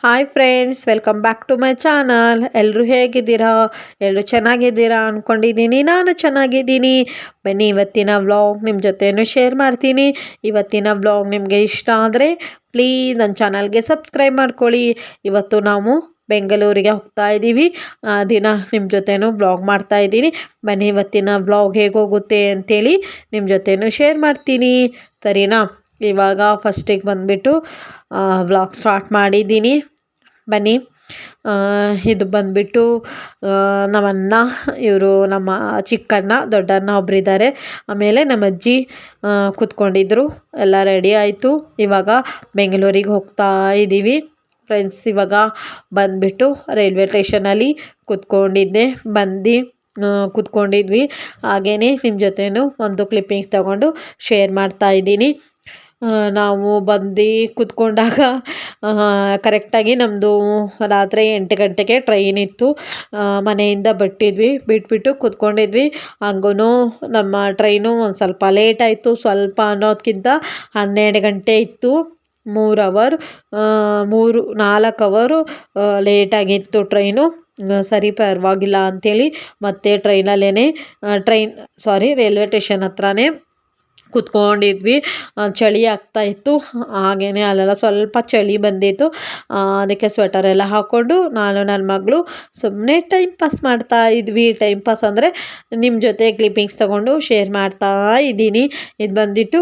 Hi friends, welcome back to my channel. ಎಲ್ಲರೂ ಹೇಗಿದ್ದೀರಾ? ಎಲ್ಲರೂ ಚೆನ್ನಾಗಿದ್ದೀರಾ ಅಂದ್ಕೊಂಡಿದ್ದೀನಿ. ನಾನು ಚೆನ್ನಾಗಿದ್ದೀನಿ. ಬನ್ನಿ, ಇವತ್ತಿನ ವ್ಲಾಗ್ ನಿಮ್ಮ ಜೊತೆನೂ ಶೇರ್ ಮಾಡ್ತೀನಿ. ಇವತ್ತಿನ ವ್ಲಾಗ್ ನಿಮಗೆ ಇಷ್ಟ ಆದರೆ ಪ್ಲೀಸ್ ನನ್ನ ಚಾನಲ್ಗೆ ಸಬ್ಸ್ಕ್ರೈಬ್ ಮಾಡ್ಕೊಳ್ಳಿ. ಇವತ್ತು ನಾವು ಬೆಂಗಳೂರಿಗೆ ಹೋಗ್ತಾ ಇದ್ದೀವಿ. ಆ ದಿನ ನಿಮ್ಮ ಜೊತೆನೂ ವ್ಲಾಗ್ ಮಾಡ್ತಾ ಇದ್ದೀನಿ. ಬನ್ನಿ, ಇವತ್ತಿನ ವ್ಲಾಗ್ ಹೇಗೆ ಹೋಗುತ್ತೆ ಅಂತೇಳಿ ನಿಮ್ಮ ಜೊತೆನೂ ಶೇರ್ ಮಾಡ್ತೀನಿ. ಸರಿನಾ? ಇವಾಗ ಫಸ್ಟಿಗೆ ಬಂದುಬಿಟ್ಟು ವ್ಲಾಗ್ ಸ್ಟಾರ್ಟ್ ಮಾಡಿದ್ದೀನಿ. ಬನ್ನಿ, ಇದು ಬಂದುಬಿಟ್ಟು ನಮ್ಮಣ್ಣ, ಇವರು ನಮ್ಮ ಚಿಕ್ಕಣ್ಣ, ದೊಡ್ಡಣ್ಣ ಒಬ್ಬರಿದ್ದಾರೆ. ಆಮೇಲೆ ನಮ್ಮ ಅಜ್ಜಿ ಕೂತ್ಕೊಂಡಿದ್ರು. ಎಲ್ಲ ರೆಡಿ ಆಯಿತು. ಇವಾಗ ಬೆಂಗಳೂರಿಗೆ ಹೋಗ್ತಾ ಇದ್ದೀವಿ ಫ್ರೆಂಡ್ಸ್. ಇವಾಗ ಬಂದುಬಿಟ್ಟು ರೈಲ್ವೆ ಸ್ಟೇಷನಲ್ಲಿ ಕೂತ್ಕೊಂಡಿದ್ವಿ. ಹಾಗೆಯೇ ನಿಮ್ಮ ಜೊತೆನೂ ಒಂದು ಕ್ಲಿಪ್ಪಿಂಗ್ಸ್ ತಗೊಂಡು ಶೇರ್ ಮಾಡ್ತಾ ಇದ್ದೀನಿ. ನಾವು ಬಂದು ಕೂತ್ಕೊಂಡಾಗ ಕರೆಕ್ಟಾಗಿ ನಮ್ಮದು ರಾತ್ರಿ 8 ಗಂಟೆಗೆ ಟ್ರೈನ್ ಇತ್ತು. ಮನೆಯಿಂದ ಬಿಟ್ಬಿಟ್ಟು ಕೂತ್ಕೊಂಡಿದ್ವಿ. ಹಂಗೂ ನಮ್ಮ ಟ್ರೈನು ಒಂದು ಸ್ವಲ್ಪ ಲೇಟ್ ಆಯಿತು. ಸ್ವಲ್ಪ ಅನ್ನೋದಕ್ಕಿಂತ 12 ಗಂಟೆ ಇತ್ತು. 4 ಅವರು ಲೇಟಾಗಿತ್ತು ಟ್ರೈನು. ಸರಿ, ಪರವಾಗಿಲ್ಲ ಅಂಥೇಳಿ ಮತ್ತೆ ರೈಲ್ವೆ ಸ್ಟೇಷನ್ ಹತ್ರನೇ ಕೂತ್ಕೊಂಡಿದ್ವಿ. ಚಳಿ ಆಗ್ತಾಯಿತ್ತು. ಹಾಗೆಯೇ ಅಲ್ಲೆಲ್ಲ ಸ್ವಲ್ಪ ಚಳಿ ಬಂದಿತ್ತು. ಅದಕ್ಕೆ ಸ್ವೆಟರ್ ಎಲ್ಲ ಹಾಕ್ಕೊಂಡು ನಾನು ನನ್ನ ಮಗಳು ಸುಮ್ಮನೆ ಟೈಮ್ ಪಾಸ್ ಮಾಡ್ತಾ ಇದ್ವಿ. ಟೈಮ್ ಪಾಸ್ ಅಂದರೆ ನಿಮ್ಮ ಜೊತೆ ಕ್ಲಿಪ್ಪಿಂಗ್ಸ್ ತೊಗೊಂಡು ಶೇರ್ ಮಾಡ್ತಾ ಇದ್ದೀನಿ. ಇದು ಬಂದುಬಿಟ್ಟು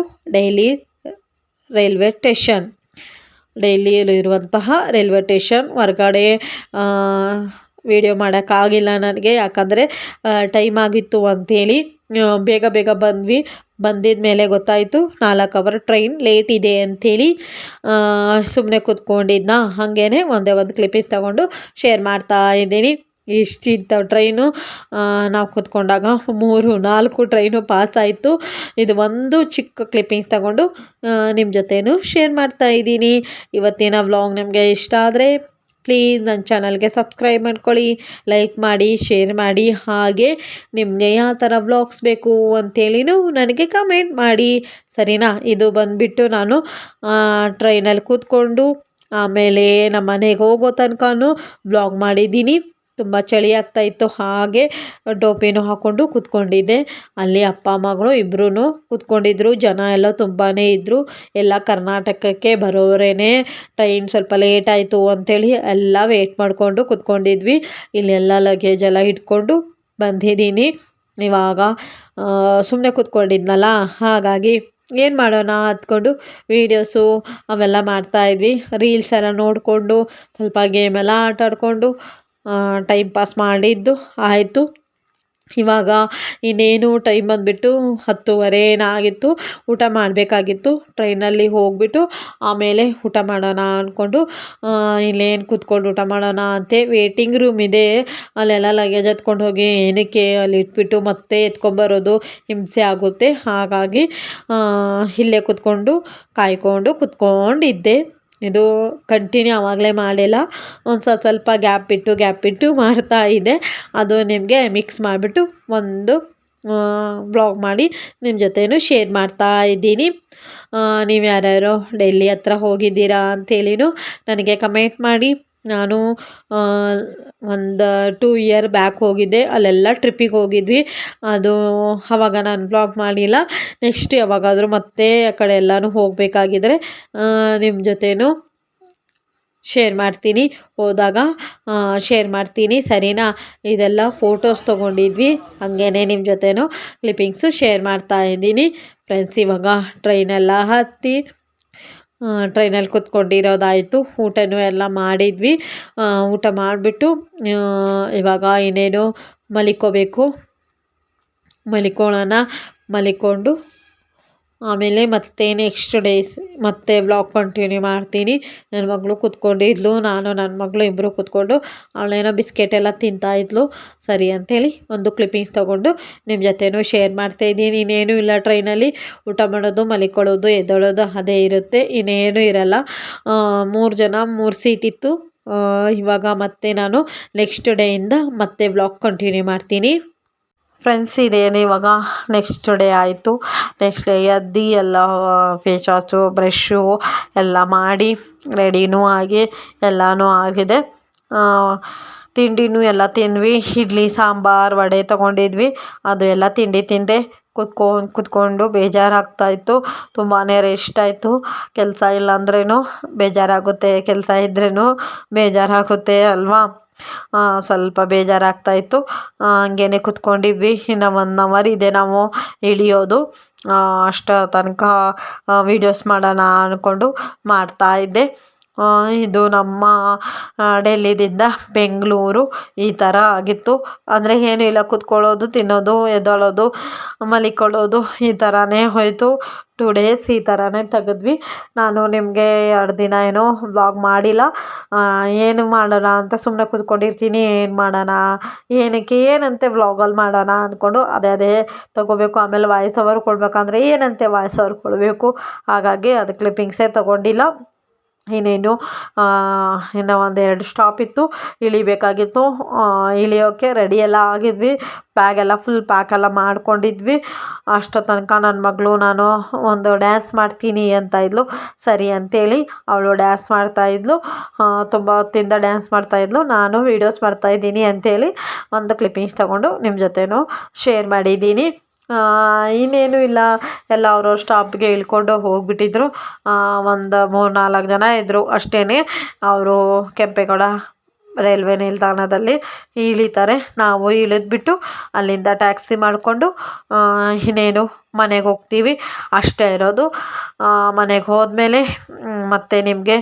ಡೈಲಿಯಲ್ಲಿ ಇರುವಂತಹ ರೈಲ್ವೆ ಸ್ಟೇಷನ್. ಹೊರಗಡೆ ವಿಡಿಯೋ ಮಾಡೋಕ್ಕಾಗಿಲ್ಲ ನನಗೆ, ಯಾಕಂದರೆ ಟೈಮ್ ಆಗಿತ್ತು ಅಂಥೇಳಿ. ಬೇಗ ಬಂದಿದ ಮೇಲೆ ಗೊತ್ತಾಯಿತು 4 ಅವರ್ ಟ್ರೈನ್ ಲೇಟ್ ಇದೆ ಅಂಥೇಳಿ. ಸುಮ್ಮನೆ ಕೂತ್ಕೊಂಡಿದ್ನ, ಹಾಗೇ ಒಂದೇ ಒಂದು ಕ್ಲಿಪ್ಪಿಂಗ್ ತಗೊಂಡು ಶೇರ್ ಮಾಡ್ತಾ ಇದ್ದೀನಿ. ಇಷ್ಟಿದ್ದ ಟ್ರೈನು. ನಾವು ಕೂತ್ಕೊಂಡಾಗ 4 ಟ್ರೈನು ಪಾಸ್ ಆಯಿತು. ಇದು ಒಂದು ಚಿಕ್ಕ ಕ್ಲಿಪ್ಪಿಂಗ್ ತಗೊಂಡು ನಿಮ್ಮ ಜೊತೆನೂ ಶೇರ್ ಮಾಡ್ತಾ ಇದ್ದೀನಿ. ಇವತ್ತಿನ ವ್ಲಾಗ್ ನಿಮಗೆ ಇಷ್ಟ ಆದರೆ ಪ್ಲೀಸ್ ನನ್ನ ಚಾನಲ್ಗೆ ಸಬ್ಸ್ಕ್ರೈಬ್ ಮಾಡ್ಕೊಳ್ಳಿ, ಲೈಕ್ ಮಾಡಿ, ಶೇರ್ ಮಾಡಿ. ಹಾಗೆ ನಿಮಗೆ ಯಾವ ಥರ ವ್ಲಾಗ್ಸ್ ಬೇಕು ಅಂತೇಳಿನೂ ನನಗೆ ಕಮೆಂಟ್ ಮಾಡಿ. ಸರಿನಾ? ಇದು ಬಂದುಬಿಟ್ಟು ನಾನು ಟ್ರೈನಲ್ಲಿ ಕೂತ್ಕೊಂಡು ಆಮೇಲೆ ನಮ್ಮ ಮನೆಗೆ ಹೋಗೋ ತನಕನೂ ವ್ಲಾಗ್ ಮಾಡಿದ್ದೀನಿ. ತುಂಬ ಚಳಿ ಆಗ್ತಾಯಿತ್ತು. ಹಾಗೆ ಟೋಪಿನೂ ಹಾಕ್ಕೊಂಡು ಕೂತ್ಕೊಂಡಿದ್ದೆ. ಅಲ್ಲಿ ಅಪ್ಪ ಮಗಳು ಇಬ್ಬರೂ ಕೂತ್ಕೊಂಡಿದ್ರು. ಜನ ಎಲ್ಲ ತುಂಬಾ ಇದ್ದರು. ಎಲ್ಲ ಕರ್ನಾಟಕಕ್ಕೆ ಬರೋರೇನೆ. ಟ್ರೈನ್ ಸ್ವಲ್ಪ ಲೇಟ್ ಆಯಿತು ಅಂಥೇಳಿ ಎಲ್ಲ ವೇಟ್ ಮಾಡಿಕೊಂಡು ಕೂತ್ಕೊಂಡಿದ್ವಿ. ಇಲ್ಲೆಲ್ಲ ಲಗೇಜ್ ಎಲ್ಲ ಇಟ್ಕೊಂಡು ಬಂದಿದ್ದೀನಿ. ಇವಾಗ ಸುಮ್ಮನೆ ಕೂತ್ಕೊಂಡಿದ್ನಲ್ಲ, ಹಾಗಾಗಿ ಏನು ಮಾಡೋಣ ಅಂದ್ಕೊಂಡು ವೀಡಿಯೋಸು ಅವೆಲ್ಲ ಮಾಡ್ತಾಯಿದ್ವಿ. ರೀಲ್ಸ್ ಎಲ್ಲ ನೋಡಿಕೊಂಡು ಸ್ವಲ್ಪ ಗೇಮೆಲ್ಲ ಆಟಾಡಿಕೊಂಡು ಟೈಮ್ ಪಾಸ್ ಮಾಡಿದ್ದು ಆಯಿತು. ಇವಾಗ ಇನ್ನೇನು ಟೈಮ್ ಬಂದುಬಿಟ್ಟು 10:30 ಆಗಿತ್ತು. ಊಟ ಮಾಡಬೇಕಾಗಿತ್ತು. ಟ್ರೈನಲ್ಲಿ ಹೋಗ್ಬಿಟ್ಟು ಆಮೇಲೆ ಊಟ ಮಾಡೋಣ ಅಂದ್ಕೊಂಡು ಇಲ್ಲೇನು ಕೂತ್ಕೊಂಡು ಊಟ ಮಾಡೋಣ ಅಂತೆ. ವೇಟಿಂಗ್ ರೂಮ್ ಇದೆ. ಅಲ್ಲೆಲ್ಲ ಲಗೇಜ್ ಎತ್ಕೊಂಡು ಹೋಗಿ ಏನಕ್ಕೆ ಅಲ್ಲಿ ಇಟ್ಬಿಟ್ಟು ಮತ್ತೆ ಎತ್ಕೊಂಬರೋದು ಹಿಂಸೆ ಆಗುತ್ತೆ. ಹಾಗಾಗಿ ಇಲ್ಲೇ ಕಾಯ್ಕೊಂಡು ಕೂತ್ಕೊಂಡಿದ್ದೆ. ಇದು ಕಂಟಿನ್ಯೂ ಆವಾಗಲೇ ಮಾಡಿಲ್ಲ, ಒಂದು ಸ್ವಲ್ಪ ಗ್ಯಾಪ್ ಬಿಟ್ಟು ಮಾಡ್ತಾ ಇದ್ದೆ. ಅದು ನಿಮಗೆ ಮಿಕ್ಸ್ ಮಾಡಿಬಿಟ್ಟು ಒಂದು ಬ್ಲಾಗ್ ಮಾಡಿ ನಿಮ್ಮ ಜೊತೆನೂ ಶೇರ್ ಮಾಡ್ತಾ ಇದ್ದೀನಿ. ನೀವು ಯಾರ್ಯಾರು ಡೆಲ್ಲಿ ಹತ್ರ ಹೋಗಿದ್ದೀರಾ ಅಂಥೇಳಿನೂ ನನಗೆ ಕಮೆಂಟ್ ಮಾಡಿ. ನಾನು ಒಂದು 2 ಇಯರ್ ಬ್ಯಾಕ್ ಹೋಗಿದ್ದೆ. ಅಲ್ಲೆಲ್ಲ ಟ್ರಿಪ್ಪಿಗೆ ಹೋಗಿದ್ವಿ. ಅದು ಆವಾಗ ನಾನು ಬ್ಲಾಗ್ ಮಾಡಿಲ್ಲ. ನೆಕ್ಸ್ಟ್ ಯಾವಾಗಾದರೂ ಮತ್ತೆ ಆ ಕಡೆ ಎಲ್ಲನೂ ಹೋಗಬೇಕಾಗಿದ್ರೆ ನಿಮ್ಮ ಜೊತೆನೂ ಶೇರ್ ಮಾಡ್ತೀನಿ. ಹೋದಾಗ ಶೇರ್ ಮಾಡ್ತೀನಿ. ಸರಿನಾ? ಇದೆಲ್ಲ ಫೋಟೋಸ್ ತೊಗೊಂಡಿದ್ವಿ. ಹಾಗೇ ನಿಮ್ಮ ಜೊತೆನೂ ಕ್ಲಿಪ್ಪಿಂಗ್ಸು ಶೇರ್ ಮಾಡ್ತಾ ಇದ್ದೀನಿ ಫ್ರೆಂಡ್ಸ್. ಇವಾಗ ಟ್ರೈನೆಲ್ಲ ಹತ್ತಿ ಟ್ರೈನಲ್ಲಿ ಕೂತ್ಕೊಂಡಿರೋದಾಯಿತು. ಊಟನೂ ಎಲ್ಲ ಮಾಡಿದ್ವಿ. ಊಟ ಮಾಡಿಬಿಟ್ಟು ಇವಾಗ ಇನ್ನೇನು ಮಲಿಕೊಳ್ಳೋಣ. ಆಮೇಲೆ ಮತ್ತೆ ನೆಕ್ಸ್ಟ್ ಡೇಸ್ ಮತ್ತೆ ವ್ಲಾಗ್ ಕಂಟಿನ್ಯೂ ಮಾಡ್ತೀನಿ. ನನ್ನ ಮಗಳು ಕೂತ್ಕೊಂಡಿದ್ಲು. ನಾನು ನನ್ನ ಮಗಳು ಇಬ್ಬರು ಕೂತ್ಕೊಂಡು ಅವಳೇನೋ ಬಿಸ್ಕೆಟ್ ಎಲ್ಲ ತಿಂತಾಯಿದ್ಲು. ಸರಿ ಅಂಥೇಳಿ ಒಂದು ಕ್ಲಿಪ್ಪಿಂಗ್ಸ್ ತೊಗೊಂಡು ನಿಮ್ಮ ಜೊತೆನೂ ಶೇರ್ ಮಾಡ್ತಾಯಿದ್ದೀನಿ. ಇನ್ನೇನು ಇಲ್ಲ, ಟ್ರೈನಲ್ಲಿ ಊಟ ಮಾಡೋದು, ಮಲಿಕೊಳ್ಳೋದು, ಎದ್ದೇಳೋದು ಅದೇ ಇರುತ್ತೆ. ಇನ್ನೇನು ಇರಲ್ಲ. 3 ಜನ 3 ಸೀಟ್ ಇತ್ತು. ಇವಾಗ ಮತ್ತೆ ನಾನು ನೆಕ್ಸ್ಟ್ ಡೇಯಿಂದ ಮತ್ತೆ ವ್ಲಾಗ್ ಕಂಟಿನ್ಯೂ ಮಾಡ್ತೀನಿ. ಫ್ರೆಂಡ್ಸ್ ಇದೇನು ಇವಾಗ ನೆಕ್ಸ್ಟ್ ಡೇ ಆಯಿತು. ನೆಕ್ಸ್ಟ್ ಡೇ ಎದ್ದು ಎಲ್ಲ ಫೇಸ್ ವಾಶು ಬ್ರಷ್ಷು ಎಲ್ಲ ಮಾಡಿ ರೆಡಿನೂ ಆಗಿ ಎಲ್ಲನೂ ಆಗಿದೆ. ತಿಂಡಿನೂ ಎಲ್ಲ ತಿಂದ್ವಿ. ಇಡ್ಲಿ ಸಾಂಬಾರು ವಡೆ ತೊಗೊಂಡಿದ್ವಿ. ಅದು ಎಲ್ಲ ತಿಂಡಿ ತಿಂದೆ ಕುತ್ಕೊಂಡು ಬೇಜಾರಾಗ್ತಾಯಿತ್ತು. ತುಂಬಾ ರೆಸ್ಟ್ ಆಯಿತು. ಕೆಲಸ ಇಲ್ಲ ಅಂದ್ರೂ ಬೇಜಾರಾಗುತ್ತೆ, ಕೆಲಸ ಇದ್ರೂ ಬೇಜಾರಾಗುತ್ತೆ ಅಲ್ವಾ. ಸ್ವಲ್ಪ ಬೇಜಾರಾಗ್ತಾಯಿತ್ತು. ಹಂಗೇ ಕುತ್ಕೊಂಡಿದ್ವಿ. ಇನ್ನು 1 ಅವರ್ ಇದೆ ನಾವು ಇಳಿಯೋದು. ಅಷ್ಟು ತನಕ ವೀಡಿಯೋಸ್ ಮಾಡೋಣ ಅಂದ್ಕೊಂಡು ಮಾಡ್ತಾಯಿದ್ದೆ. ಇದು ನಮ್ಮ ಡೆಲ್ಲಿದಿಂದ ಬೆಂಗಳೂರು ಈ ಥರ ಆಗಿತ್ತು. ಅಂದರೆ ಏನೂ ಇಲ್ಲ, ಕುತ್ಕೊಳ್ಳೋದು, ತಿನ್ನೋದು, ಎದ್ದೇಳೋದು, ಮಲಿಕೊಳ್ಳೋದು ಈ ಥರನೇ ಹೋಯಿತು. 2 ಡೇಸ್ ಈ ಥರನೇ ತೆಗೆದ್ವಿ. ನಾನು ನಿಮಗೆ 2 ದಿನ ಏನೋ ವ್ಲಾಗ್ ಮಾಡಿಲ್ಲ. ಏನು ಮಾಡೋಣ ಅಂತ ಸುಮ್ಮನೆ ಕೂತ್ಕೊಂಡಿರ್ತೀನಿ. ಏನು ಮಾಡೋಣ, ಏನಂತೆ ವ್ಲಾಗಲ್ಲಿ ಮಾಡೋಣ ಅಂದ್ಕೊಂಡು ಅದೇ ತೊಗೋಬೇಕು. ಆಮೇಲೆ ವಾಯ್ಸ್ ಓವರ್ ಕೊಡಬೇಕಂದ್ರೆ ಏನಂತೆ ವಾಯ್ಸ್ ಓವರ್ ಕೊಡಬೇಕು. ಹಾಗಾಗಿ ಅದು ಕ್ಲಿಪ್ಪಿಂಗ್ಸೇ ತೊಗೊಂಡಿಲ್ಲ. ಇನ್ನೇನು ಇನ್ನು 1-2 ಸ್ಟಾಪ್ ಇತ್ತು, ಇಳಿಬೇಕಾಗಿತ್ತು. ಇಳಿಯೋಕ್ಕೆ ರೆಡಿ ಎಲ್ಲ ಆಗಿದ್ವಿ. ಬ್ಯಾಗೆಲ್ಲ ಫುಲ್ ಪ್ಯಾಕೆಲ್ಲ ಮಾಡ್ಕೊಂಡಿದ್ವಿ. ಅಷ್ಟೋ ತನಕ ನನ್ನ ಮಗಳು ನಾನು ಒಂದು ಡ್ಯಾನ್ಸ್ ಮಾಡ್ತೀನಿ ಅಂತ ಇದ್ಲು. ಸರಿ ಅಂತೇಳಿ ಅವಳು ಡ್ಯಾನ್ಸ್ ಮಾಡ್ತಾಯಿದ್ಲು. ತುಂಬ ಹೊತ್ತಿಂದ ಡ್ಯಾನ್ಸ್ ಮಾಡ್ತಾಯಿದ್ಲು. ನಾನು ವೀಡಿಯೋಸ್ ಮಾಡ್ತಾಯಿದ್ದೀನಿ ಅಂಥೇಳಿ ಒಂದು ಕ್ಲಿಪ್ಪಿಂಗ್ಸ್ ತೊಗೊಂಡು ನಿಮ್ಮ ಜೊತೆನೂ ಶೇರ್ ಮಾಡಿದ್ದೀನಿ. ಇನ್ನೇನು ಇಲ್ಲ, ಎಲ್ಲ ಅವ್ರವ್ರ ಸ್ಟಾಪ್ಗೆ ಇಳ್ಕೊಂಡು ಹೋಗಿಬಿಟ್ಟಿದ್ರು. ಒಂದು 3-4 ಜನ ಇದ್ದರು ಅಷ್ಟೇ. ಅವರು ಕೆಂಪೇಗೌಡ ರೈಲ್ವೆ ನಿಲ್ದಾಣದಲ್ಲಿ ಇಳಿತಾರೆ. ನಾವು ಇಳಿದ್ಬಿಟ್ಟು ಅಲ್ಲಿಂದ ಟ್ಯಾಕ್ಸಿ ಮಾಡಿಕೊಂಡು ಇನ್ನೇನು ಮನೆಗೆ ಹೋಗ್ತೀವಿ. ಅಷ್ಟೇ ಇರೋದು. ಮನೆಗೆ ಹೋದ್ಮೇಲೆ ಮತ್ತೆ ನಿಮಗೆ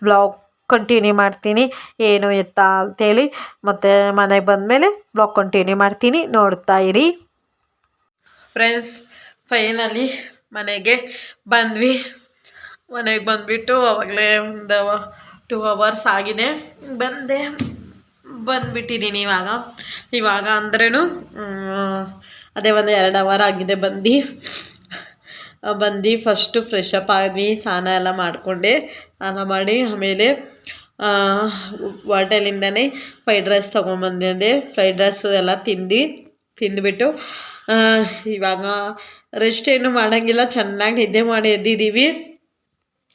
ಬ್ಲಾಗ್ ಕಂಟಿನ್ಯೂ ಮಾಡ್ತೀನಿ, ಏನು ಎತ್ತ ಅಂತೇಳಿ. ಮತ್ತು ಮನೆಗೆ ಬಂದಮೇಲೆ ಬ್ಲಾಗ್ ಕಂಟಿನ್ಯೂ ಮಾಡ್ತೀನಿ, ನೋಡ್ತಾ ಇರಿ. ಫ್ರೆಂಡ್ಸ್, ಫೈನಲಿ ಮನೆಗೆ ಬಂದ್ವಿ. ಮನೆಗೆ ಬಂದುಬಿಟ್ಟು ಆವಾಗಲೇ ಒಂದು 2 ಅವರ್ಸ್ ಆಗಿದೆ. ಬಂದುಬಿಟ್ಟಿದ್ದೀನಿ ಇವಾಗ ಅಂದ್ರೂ ಅದೇ ಒಂದು 2 ಅವರ್ ಆಗಿದೆ ಬಂದು ಫಸ್ಟು ಫ್ರೆಶ್ ಅಪ್ ಆದ್ವಿ. ಸ್ನಾನ ಎಲ್ಲ ಮಾಡಿಕೊಂಡೆ. ಸ್ನಾನ ಮಾಡಿ ಆಮೇಲೆ ಹೋಟೆಲಿಂದನೇ ಫ್ರೈಡ್ ರೈಸ್ ತೊಗೊಂಬಂದಿದ್ದೆ. ಫ್ರೈಡ್ ರೈಸು ಎಲ್ಲ ತಿಂದುಬಿಟ್ಟು ಇವಾಗ ರೆಸ್ಟ್ ಏನು ಮಾಡೋಂಗಿಲ್ಲ, ಚೆನ್ನಾಗಿ ನಿದ್ದೆ ಮಾಡಿ ಎದ್ದಿದ್ದೀವಿ.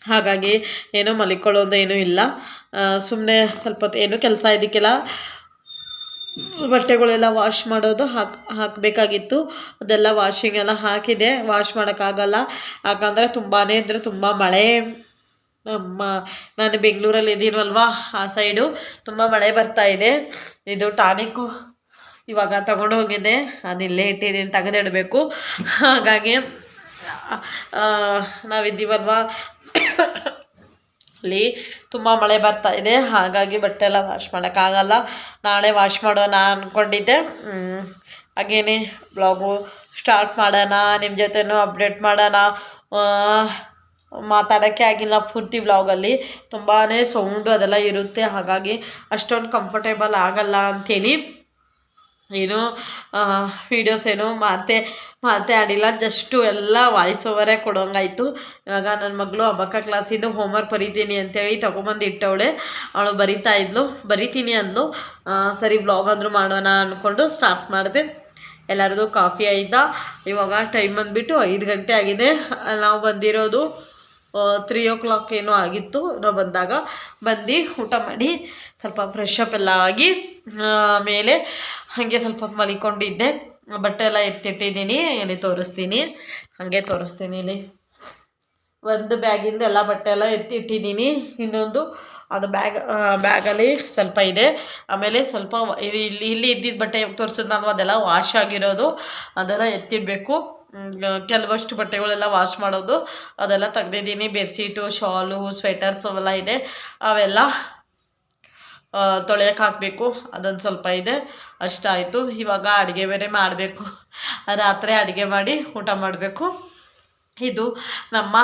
ಹಾಗಾಗಿ ಏನೋ ಮಲಿಕೊಳ್ಳೋದು ಏನೂ ಇಲ್ಲ. ಸುಮ್ಮನೆ ಸ್ವಲ್ಪ ಹೊತ್ತು ಏನೂ ಕೆಲಸ ಇದಕ್ಕೆಲ್ಲ ಬಟ್ಟೆಗಳೆಲ್ಲ ವಾಶ್ ಮಾಡೋದು ಹಾಕಬೇಕಾಗಿತ್ತು. ಅದೆಲ್ಲ ವಾಷಿಂಗೆಲ್ಲ ಹಾಕಿದೆ. ವಾಶ್ ಮಾಡೋಕ್ಕಾಗಲ್ಲ, ಯಾಕಂದರೆ ತುಂಬಾ ಇದ್ರೆ ತುಂಬ ಮಳೆ. ನಾನು ಬೆಂಗಳೂರಲ್ಲಿ ಇದ್ದೀನಲ್ವ, ಆ ಸೈಡು ತುಂಬ ಮಳೆ ಬರ್ತಾಯಿದೆ. ಇದು ಟಾನಿಕ್ಕು ಇವಾಗ ತಗೊಂಡು ಹೋಗಿದ್ದೆ, ಅದಿಲ್ಲೇ ಇಟ್ಟಿದ್ದೀನಿ, ತೆಗೆದಿಡಬೇಕು. ಹಾಗಾಗಿ ನಾವಿದ್ದೀವಲ್ವ, ಅಲ್ಲಿ ತುಂಬ ಮಳೆ ಬರ್ತಾಯಿದೆ. ಹಾಗಾಗಿ ಬಟ್ಟೆ ಎಲ್ಲ ವಾಶ್ ಮಾಡೋಕ್ಕಾಗಲ್ಲ. ನಾಳೆ ವಾಶ್ ಮಾಡೋಣ ಅಂದ್ಕೊಂಡಿದ್ದೆ. ಹಾಗೇನೆ ಬ್ಲಾಗು ಸ್ಟಾರ್ಟ್ ಮಾಡೋಣ, ನಿಮ್ಮ ಜೊತೆನೂ ಅಪ್ಡೇಟ್ ಮಾಡೋಣ. ಮಾತಾಡೋಕ್ಕೆ ಆಗಿಲ್ಲ ಪೂರ್ತಿ ಬ್ಲಾಗಲ್ಲಿ, ತುಂಬಾ ಸೌಂಡು ಅದೆಲ್ಲ ಇರುತ್ತೆ. ಹಾಗಾಗಿ ಅಷ್ಟೊಂದು ಕಂಫರ್ಟೇಬಲ್ ಆಗಲ್ಲ ಅಂಥೇಳಿ ಏನು ವೀಡಿಯೋಸ್ ಏನು ಮಾತೇ ಆಡಿಲ್ಲ. ಜಸ್ಟು ಎಲ್ಲ ವಾಯ್ಸ್ ಓವರೇ ಕೊಡೋಂಗಾಯಿತು. ಇವಾಗ ನನ್ನ ಮಗಳು ಅಬಕ್ಕ ಕ್ಲಾಸಿಂದು ಹೋಮ್ವರ್ಕ್ ಬರೀತೀನಿ ಅಂತೇಳಿ ತೊಗೊಂಬಂದು ಇಟ್ಟವಳೆ. ಅವಳು ಬರೀತೀನಿ ಅಂದ್ಲು. ಸರಿ ಬ್ಲಾಗ್ ಆದರೂ ಮಾಡೋಣ ಅಂದ್ಕೊಂಡು ಸ್ಟಾರ್ಟ್ ಮಾಡಿದೆ. ಎಲ್ಲರದು ಕಾಫಿ ಆಯಿತಾ? ಇವಾಗ ಟೈಮ್ ಬಂದುಬಿಟ್ಟು 5 ಗಂಟೆ ಆಗಿದೆ. ನಾವು ಬಂದಿರೋದು 3 o'clock ಏನೋ ಆಗಿತ್ತು. ನಾವು ಬಂದು ಊಟ ಮಾಡಿ ಸ್ವಲ್ಪ ಫ್ರೆಶ್ ಅಪ್ ಎಲ್ಲ ಆಗಿ ಮೇಲೆ ಹಾಗೆ ಸ್ವಲ್ಪ ಹೊತ್ತು ಮಲಿಕೊಂಡಿದ್ದೆ. ಬಟ್ಟೆ ಎಲ್ಲ ಎತ್ತಿಟ್ಟಿದ್ದೀನಿ, ಇಲ್ಲಿ ತೋರಿಸ್ತೀನಿ. ಇಲ್ಲಿ ಒಂದು ಬ್ಯಾಗಿಂದ ಎಲ್ಲ ಬಟ್ಟೆ ಎಲ್ಲ ಎತ್ತಿಟ್ಟಿದ್ದೀನಿ. ಇನ್ನೊಂದು ಅದು ಬ್ಯಾಗಲ್ಲಿ ಸ್ವಲ್ಪ ಇದೆ. ಆಮೇಲೆ ಸ್ವಲ್ಪ ಇಲ್ಲಿ ಇದ್ದಿದ್ದ ಬಟ್ಟೆ ತೋರಿಸಿದ್ ನಾನು ಅದೆಲ್ಲ ವಾಶ್ ಆಗಿರೋದು, ಅದೆಲ್ಲ ಎತ್ತಿಡಬೇಕು. ಕೆಲವಷ್ಟು ಬಟ್ಟೆಗಳೆಲ್ಲ ವಾಶ್ ಮಾಡೋದು ಅದೆಲ್ಲ ತೆಗ್ದಿದ್ದೀನಿ. ಬೆಡ್ಶೀಟು, ಶಾಲು, ಸ್ವೆಟರ್ಸ್ ಅವೆಲ್ಲ ಇದೆ, ಅವೆಲ್ಲ ತೊಳೆಯೋಕೆ ಹಾಕಬೇಕು. ಅದೊಂದು ಸ್ವಲ್ಪ ಇದೆ, ಅಷ್ಟಾಯಿತು. ಇವಾಗ ಅಡುಗೆ ಬೇರೆ ಮಾಡಬೇಕು. ರಾತ್ರಿ ಅಡುಗೆ ಮಾಡಿ ಊಟ ಮಾಡಬೇಕು. ಇದು ನಮ್ಮ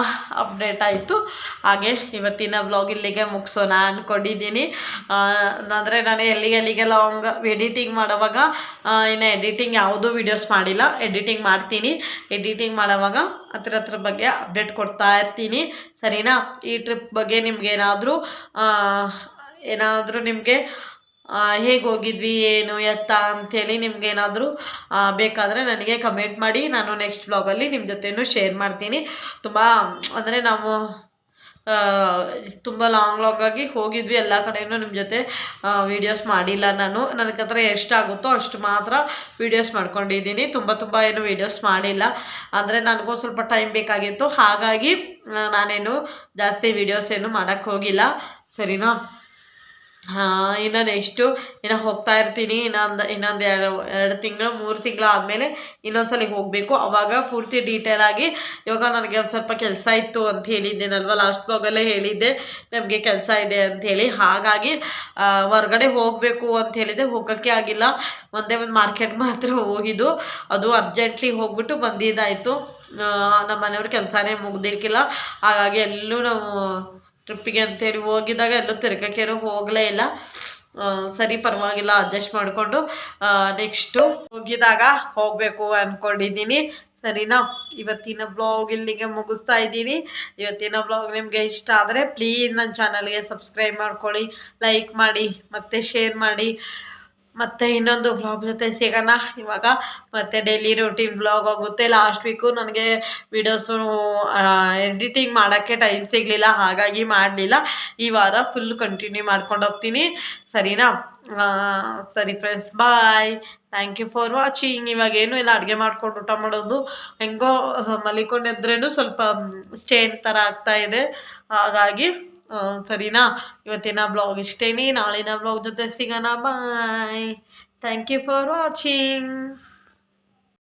ಅಪ್ಡೇಟ್ ಆಯಿತು. ಹಾಗೆ ಇವತ್ತಿನ ವ್ಲಾಗ್ ಇಲ್ಲಿಗೆ ಮುಗಿಸೋಣ ಅಂದ್ಕೊಂಡಿದ್ದೀನಿ. ಅಂದರೆ ನಾನು ಎಲ್ಲಿಗೆ ಲಾಂಗ್ ಎಡಿಟಿಂಗ್ ಮಾಡೋವಾಗ ಇನ್ನು ಎಡಿಟಿಂಗ್ ಯಾವುದೂ ವೀಡಿಯೋಸ್ ಮಾಡಿಲ್ಲ. ಎಡಿಟಿಂಗ್ ಮಾಡ್ತೀನಿ. ಎಡಿಟಿಂಗ್ ಮಾಡೋವಾಗ ಹತ್ರ ಬಗ್ಗೆ ಅಪ್ಡೇಟ್ ಕೊಡ್ತಾ ಇರ್ತೀನಿ, ಸರಿನಾ? ಈ ಟ್ರಿಪ್ ಬಗ್ಗೆ ನಿಮ್ಗೆ ಏನಾದರೂ ನಿಮಗೆ ಹೇಗೆ ಹೋಗಿದ್ವಿ ಏನು ಎತ್ತ ಅಂಥೇಳಿ ನಿಮ್ಗೇನಾದರೂ ಬೇಕಾದರೆ ನನಗೆ ಕಮೆಂಟ್ ಮಾಡಿ. ನಾನು ನೆಕ್ಸ್ಟ್ ಬ್ಲಾಗಲ್ಲಿ ನಿಮ್ಮ ಜೊತೆನೂ ಶೇರ್ ಮಾಡ್ತೀನಿ. ತುಂಬ ಅಂದರೆ ನಾವು ತುಂಬ ಲಾಂಗಾಗಿ ಹೋಗಿದ್ವಿ, ಎಲ್ಲ ಕಡೆಯೂ ನಿಮ್ಮ ಜೊತೆ ವೀಡಿಯೋಸ್ ಮಾಡಿಲ್ಲ. ನನಗೆ ಹತ್ರ ಎಷ್ಟಾಗುತ್ತೋ ಅಷ್ಟು ಮಾತ್ರ ವೀಡಿಯೋಸ್ ಮಾಡ್ಕೊಂಡಿದ್ದೀನಿ. ತುಂಬ ಏನು ವೀಡಿಯೋಸ್ ಮಾಡಿಲ್ಲ, ಅಂದರೆ ನನಗೂ ಸ್ವಲ್ಪ ಟೈಮ್ ಬೇಕಾಗಿತ್ತು. ಹಾಗಾಗಿ ನಾನೇನು ಜಾಸ್ತಿ ವೀಡಿಯೋಸ್ ಏನು ಮಾಡೋಕ್ಕೆ ಹೋಗಿಲ್ಲ, ಸರಿನಾ. ಇನ್ನು ನೆಕ್ಸ್ಟು ಇನ್ನು ಹೋಗ್ತಾ ಇರ್ತೀನಿ. ಇನ್ನೊಂದು 2 ತಿಂಗಳು 3 ತಿಂಗಳು ಆದಮೇಲೆ ಇನ್ನೊಂದ್ಸಲ ಹೋಗಬೇಕು. ಅವಾಗ ಪೂರ್ತಿ ಡೀಟೇಲಾಗಿ, ಇವಾಗ ನನಗೆ ಒಂದು ಸ್ವಲ್ಪ ಕೆಲಸ ಇತ್ತು ಅಂತ ಹೇಳಿದ್ದೇನಲ್ವ, ಲಾಸ್ಟ್ ಬ್ಲಾಗಲ್ಲೇ ಹೇಳಿದ್ದೆ ನಮಗೆ ಕೆಲಸ ಇದೆ ಅಂಥೇಳಿ. ಹಾಗಾಗಿ ಹೊರ್ಗಡೆ ಹೋಗಬೇಕು ಅಂತ ಹೇಳಿದೆ, ಹೋಗೋಕ್ಕೆ ಆಗಿಲ್ಲ. ಒಂದೇ ಒಂದು ಮಾರ್ಕೆಟ್ ಮಾತ್ರ ಹೋಗಿದ್ದು, ಅದು ಅರ್ಜೆಂಟ್ಲಿ ಹೋಗ್ಬಿಟ್ಟು ಬಂದಿದ್ದಾಯಿತು. ನಮ್ಮ ಮನೆಯವ್ರ ಕೆಲಸನೇ ಮುಗ್ದಿರ್ಕಿಲ್ಲ. ಹಾಗಾಗಿ ಎಲ್ಲೂ ನಾವು ಟ್ರಿಪ್ಪಿಗೆ ಅಂತೇಳಿ ಹೋಗಿದ್ದಾಗ ಎಲ್ಲೂ ತಿರ್ಗಕ್ಕೇನೂ ಹೋಗಲೇ ಇಲ್ಲ. ಸರಿ, ಪರವಾಗಿಲ್ಲ, ಅಡ್ಜಸ್ಟ್ ಮಾಡಿಕೊಂಡು ನೆಕ್ಸ್ಟು ಹೋಗಿದಾಗ ಹೋಗಬೇಕು ಅಂದ್ಕೊಂಡಿದ್ದೀನಿ, ಸರಿನಾ. ಇವತ್ತಿನ ಬ್ಲಾಗ್ ಇಲ್ಲಿಗೆ ಮುಗಿಸ್ತಾ ಇದ್ದೀನಿ. ಇವತ್ತಿನ ಬ್ಲಾಗ್ ನಿಮಗೆ ಇಷ್ಟ ಆದರೆ ಪ್ಲೀಸ್ ನನ್ನ ಚಾನಲ್ಗೆ ಸಬ್ಸ್ಕ್ರೈಬ್ ಮಾಡ್ಕೊಳ್ಳಿ, ಲೈಕ್ ಮಾಡಿ ಮತ್ತು ಶೇರ್ ಮಾಡಿ. ಮತ್ತು ಇನ್ನೊಂದು ವ್ಲಾಗ್ ಜೊತೆ ಸಿಗೋಣ. ಇವಾಗ ಮತ್ತೆ ಡೈಲಿ ರೂಟೀನ್ ವ್ಲಾಗ್ ಆಗುತ್ತೆ. ಲಾಸ್ಟ್ ವೀಕು ನನಗೆ ವೀಡಿಯೋಸು ಎಡಿಟಿಂಗ್ ಮಾಡೋಕ್ಕೆ ಟೈಮ್ ಸಿಗಲಿಲ್ಲ, ಹಾಗಾಗಿ ಮಾಡಲಿಲ್ಲ. ಈ ವಾರ ಫುಲ್ ಕಂಟಿನ್ಯೂ ಮಾಡ್ಕೊಂಡು ಹೋಗ್ತೀನಿ, ಸರಿನಾ. ಸರಿ friends, bye. Thank you for watching. ಇವಾಗೇನು ಇಲ್ಲ, ಅಡುಗೆ ಮಾಡ್ಕೊಂಡು ಊಟ ಮಾಡೋದು. ಹೆಂಗೋ ಮಲಿಕೊಂಡಿದ್ರೇನು ಸ್ವಲ್ಪ ಸ್ಟೇನ್ ಥರ ಆಗ್ತಾಯಿದೆ, ಹಾಗಾಗಿ ಸರಿನಾ. ಇವತ್ತಿನ ಬ್ಲಾಗ್ ಇಷ್ಟೇನೆ, ನಾಳಿನ ಬ್ಲಾಗ್ ಜೊತೆ ಸಿಗೋಣ. Bye. Thank you for watching.